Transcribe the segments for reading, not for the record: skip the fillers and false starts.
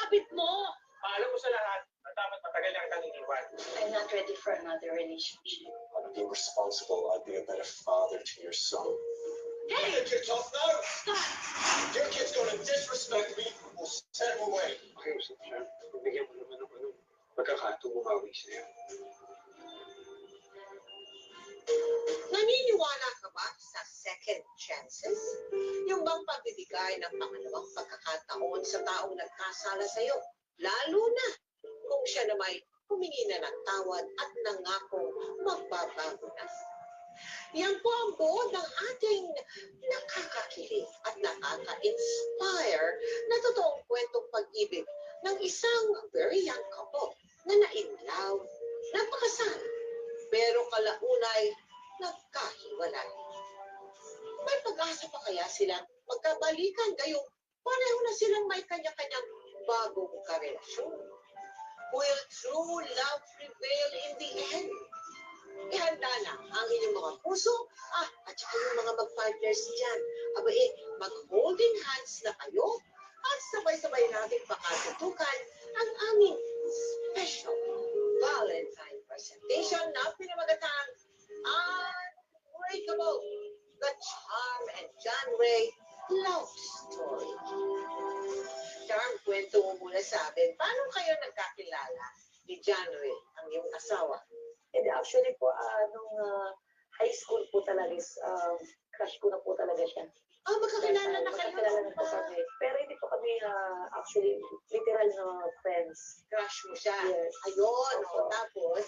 kabit mo. Paalam mo sa lahat na dapat matagal na kitang iniwan. I'm not ready for another relationship. I'd be responsible. I'd be a better father to your son. Hey! Your kid's off now. Stop! Your kid's gonna disrespect me. We'll set him away. Okay, usap siya. Bigyan mo naman ng pagkakataong bumawi sa'yo. Naniniwala ka ba sa second chances? Yung bang pagbibigay ng pangalawang pagkakataon sa taong nagkasala sa'yo? Lalo na kung siya na may humingi na ng tawad at nangakong magbabago na. Yan po ang buod ng ating nakakakilig at nakaka-inspire na totoong kwentong pag-ibig ng isang very young couple na na-inlove, napakasal, pero kalaunay nagkahiwalay. May pag-asa pa kaya silang magkabalikan gayong pareho na silang may kanya-kanyang bagong karelasyon? Will true love prevail in the end? Ihanda na ang inyong mga puso at saka yung mga mag-partners dyan. Mag-holding hands na kayo at sabay-sabay natin pakatutukan ang aming special Valentine presentation na pinamagatang Unbreakable, the Charm and John Ray Love Story. Charm, kwento mo muna sa amin, paano kayo nagkakilala ni John Ray, ang iyong asawa? And actually po, nung high school po talaga is, crush ko na po talaga siya. Magkakilala na kayo? Magkakilala na po kami. Pero hindi po kami actually literal na friends. Crush mo siya? Yes. Ayun, tapos?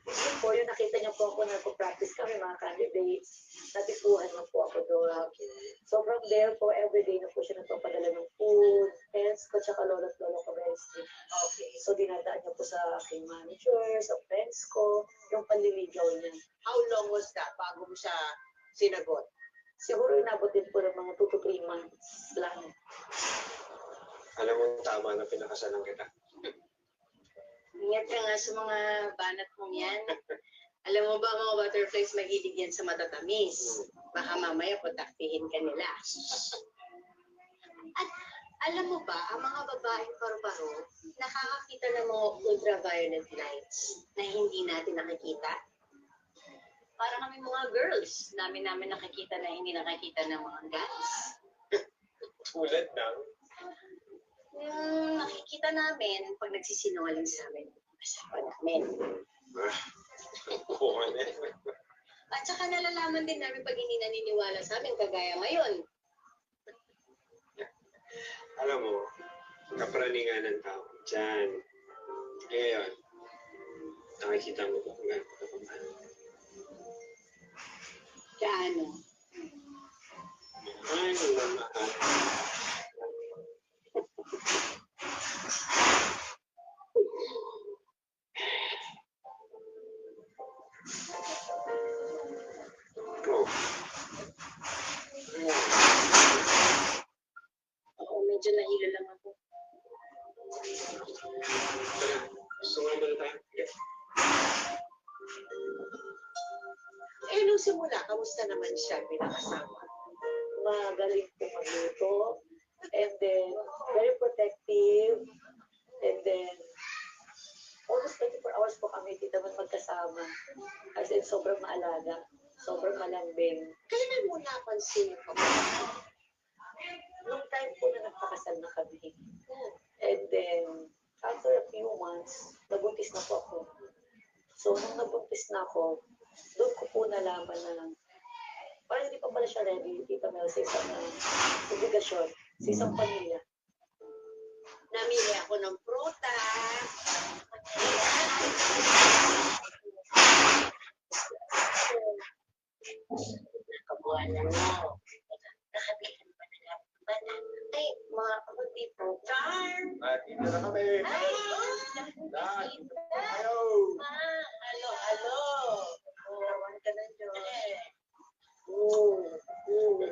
Yun po, yung nakita niya po ako, nagpo-practice kami mga candidates. Natipuhan na po ako doon. Okay. So from there po, everyday na po siya nagpapadala ng food, pens ko, tsaka lolo at lolo ko rest. Okay. So dinadaan niya po sa aking manager, sa friends ko, yung panliligaw niya. How long was that bago mo siya sinagot? Siguro inabot din po ng mga 2 to 3 months lang. Alam mo, tama na pinakasalan kita. Ingat ka nga sa mga banat mong yan. Alam mo ba, mga butterflies mahilig yan sa matatamis. Baka mamaya putaktihin ka nila. At alam mo ba, ang mga babaeng paru-paro nakakakita ng mga ultraviolet lights na hindi natin nakikita? Para kami mga girls, namin nakikita na hindi nakikita ng mga guys. Tulad ng... Nakikita namin pag nagsisinungaling sa amin ang asawa namin. At saka nalalaman din namin pag hindi naniniwala sa amin, kagaya ngayon. Alam mo, kapraningan ng tao dyan. Ngayon, nakikita mo kung gano'n ka kapamahal. Gaano? Ay, mamahal. Oh. Oo, medyo nahilo lang ako. Gusto nga muna tayo. Nung simula, kamusta naman siya bilang asawa? Magaling po magluto, and then very protective, and then almost 24 hours po kami dito naman magkasama. As in, sobrang maalaga, sobrang malambing. Kailan mo napansin yung pamilya? Nung time po na nagpakasal na kami. And then, after a few months, nabuntis na po ako. So, nung nabuntis na ako, doon ko po nalaman na parang hindi pa pala siya ready, Tita Mel, sa isang obligasyon, sa isang pamilya. Namili ako ng prutas. Kabuhanan mo. Nakabihan pa na lang. Bata. Ay, mga kapatid po. Charm! Dito na kami. Ay! Hello. Halo. Naman ka na dyan.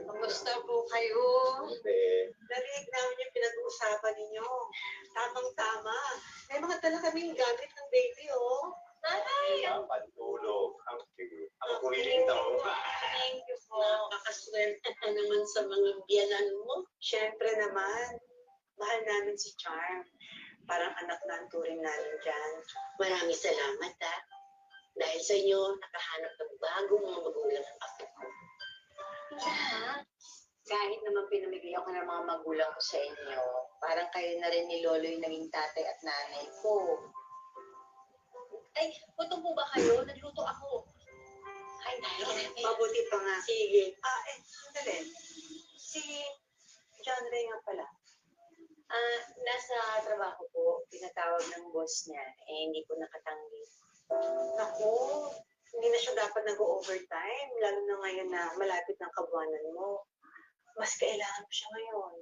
Kamusta po kayo? Hindi. Narinig namin yung pinag-uusapan ninyo. Tamang-tama. May mga dala kaming gamit ng baby, oh. Ay! Ang pantulog. Ang cute. Ang kuhiling tao. Thank you po. Nakakaswerte ka naman sa mga biyanan mo. Siyempre naman, Mahal namin si Charm. Parang anak na ang turing namin dyan. Maraming salamat, ha. Dahil sa inyo, nakahanap ng bagong mga magulang ang apo ko. Ha? Kahit naman pinamigay ako ng mga magulang ko sa inyo, parang kayo na rin ni Lolo yung naging tatay at nanay ko. Ay, gutom po ba kayo? Nagluto ako. Ay, Mabuti pa nga. Sige. Sandali. Si John Ray nga pala. Nasa trabaho po, pinatawag ng boss niya, hindi ko nakatanggi. Naku, hindi na siya dapat nag-overtime, lalo na ngayon na malapit ng kabuwanan mo. Mas kailangan mo siya ngayon.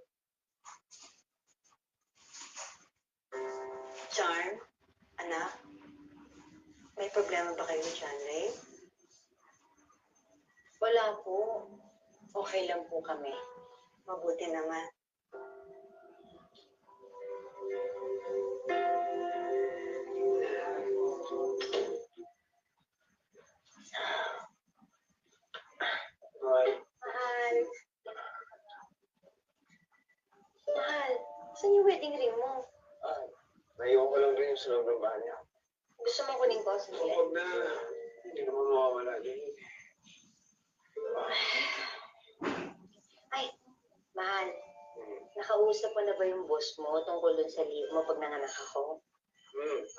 Charm, anak, may problema ba kayo ni John Ray? Wala po. Okay lang po kami. Mabuti naman. Mahal, Mahal. Mahal, saan yung wedding ring mo? naiwan ko lang rin yung sa loob ng bahay niya. Gusto mo kunin ko? Sige. Huwag na. Hindi naman mawawala din. Ay, mahal. Nakausap mo na ba yung boss mo tungkol dun sa leave mo pag nanganak ako?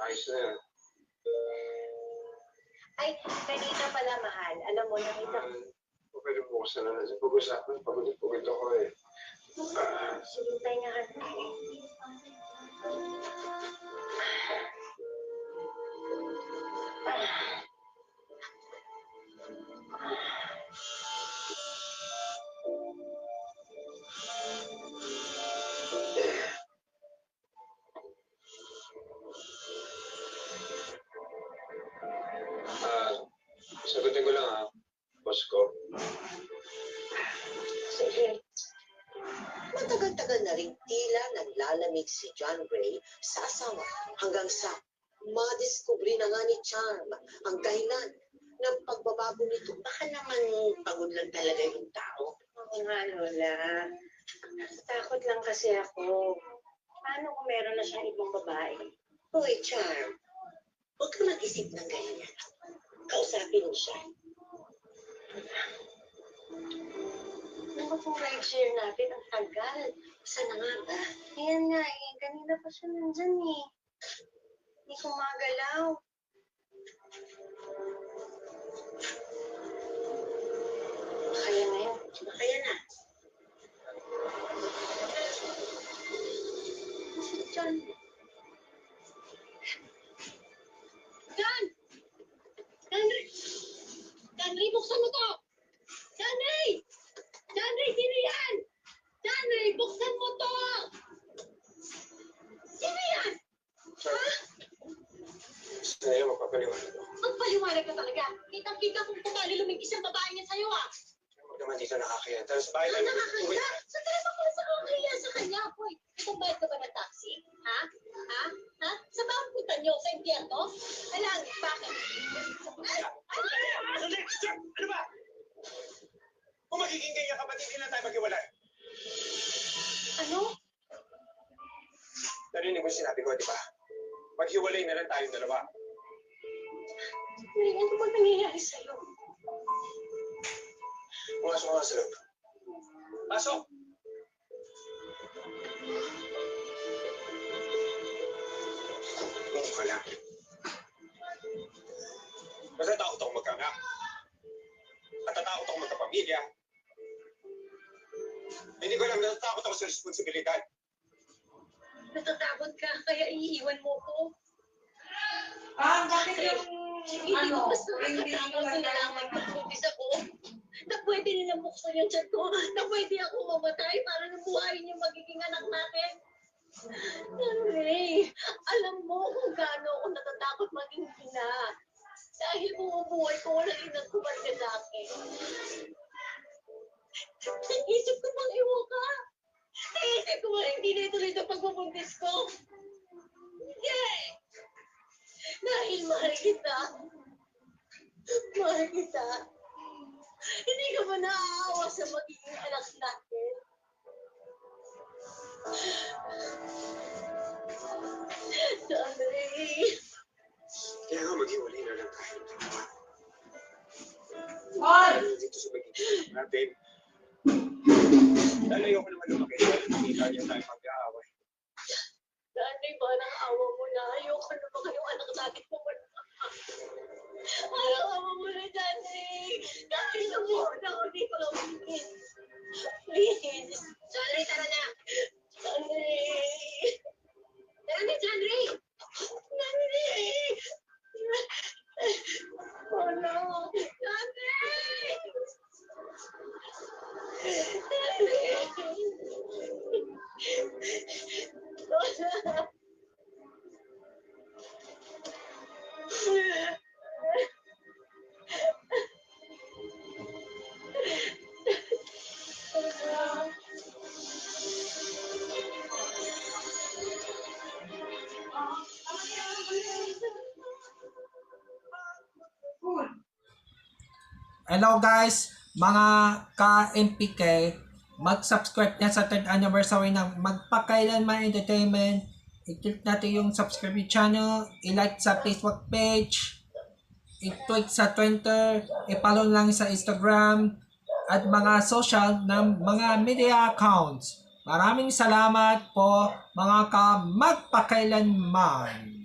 Ayos na yan. Ay, kanina pala, mahal. Alam mo, nakita ko. Pwede bukas na lang sa pag-usapan. Pagod ako eh. Sige, tayo nga ka. Sagutin ko lang boss ko. Sige. Matagal-tagal na rin tila naglalamig si John Ray sa asawa hanggang sa madiskubre na nga ni Charm ang dahilan ng pagbabago nito. Baka naman pagod lang talaga yung tao. Oo nga, Lola. Takot lang kasi ako. Paano kung meron na siyang ibang babae? Hoy, Charm, huwag ka mag-isip ng ganyan. Kausapin mo siya. Ano kung ride-share natin ang tagal? Sana nga ba? Ayan nga eh. Kanina pa siya nandyan eh. Hindi ko magalaw. Kaya na yun. Kaya na. John. John! John Ray! John Ray, buksan mo to! John Ray! John Ray, sino yan? John Ray, buksan mo to! Sino yan? Ha? Gusto na yun, magpapaliwanag ako. Magpaliwanag ka talaga. Kitang-kita kung pumali lumingkis ang babae niya sa'yo ah. Huwag naman dito nakakaya. Tara sa bahay Ano lang. nakakaya? Sa telepa ko sa kakaya sa kanya, boy. Itong bayad ka ba ng taxi? Ha? Ha? Ha? Sa ba ang punta niyo? Sa impyerno? Alang, bakit? Sandali! Sir! Ano ba? Kung magiging ganyan ka, ba't hindi na tayo maghiwalay? Ano? Narinig mo sinabi ko, di ba? Maghiwalay na lang tayong dalawa. Ano ba nangyayari sa'yo? Pumasok ka nga sa loob. Pasok! Huwag ka lang. Natatakot ako magkaanak. At natatakot ako magkapamilya. Hindi ko alam, natatakot ako sa responsibilidad. Natatakot ka, kaya iiwan mo ko. Bakit Hindi ko basta natatakot na nalaman pag buntis ako. Na pwede nilang buksan yung chat ko. Na pwede ako mamatay para nabuhayin yung magiging anak natin. Henry, alam mo kung gaano ako natatakot maging ina. Dahil bumubuhay ko walang inang kumarga sa akin. Naisip ko pang iwan ka. Naisip ko pang hindi na ituloy sa pagbubuntis ko. Yay! Dahil mahal kita. Mahal kita. Hindi ka ba naaawa sa magiging anak natin? Andre! Kaya nga maghiwalay na lang tayo. Ay! Dito sa magiging natin. Dahil ayoko naman lumaki. Nakita niya tayo pag-aaway. Andre, parang awa mo na. Ayoko na baka yung anak natin pumunta. Parang awa mo na, Andre. Kahit na mo na ako dito lang. Please. Andre, tara na. Andre. Tara na, Andre. Andre. Oh no. Andre. Andre. Hello guys, mga ka-MPK, mag-subscribe na sa 3rd anniversary ng Magpakailanman Entertainment. I-click natin yung subscribe channel, i-like sa Facebook page, i-tweet sa Twitter, i-follow lang sa Instagram, at mga social ng mga media accounts. Maraming salamat po mga ka-Magpakailanman.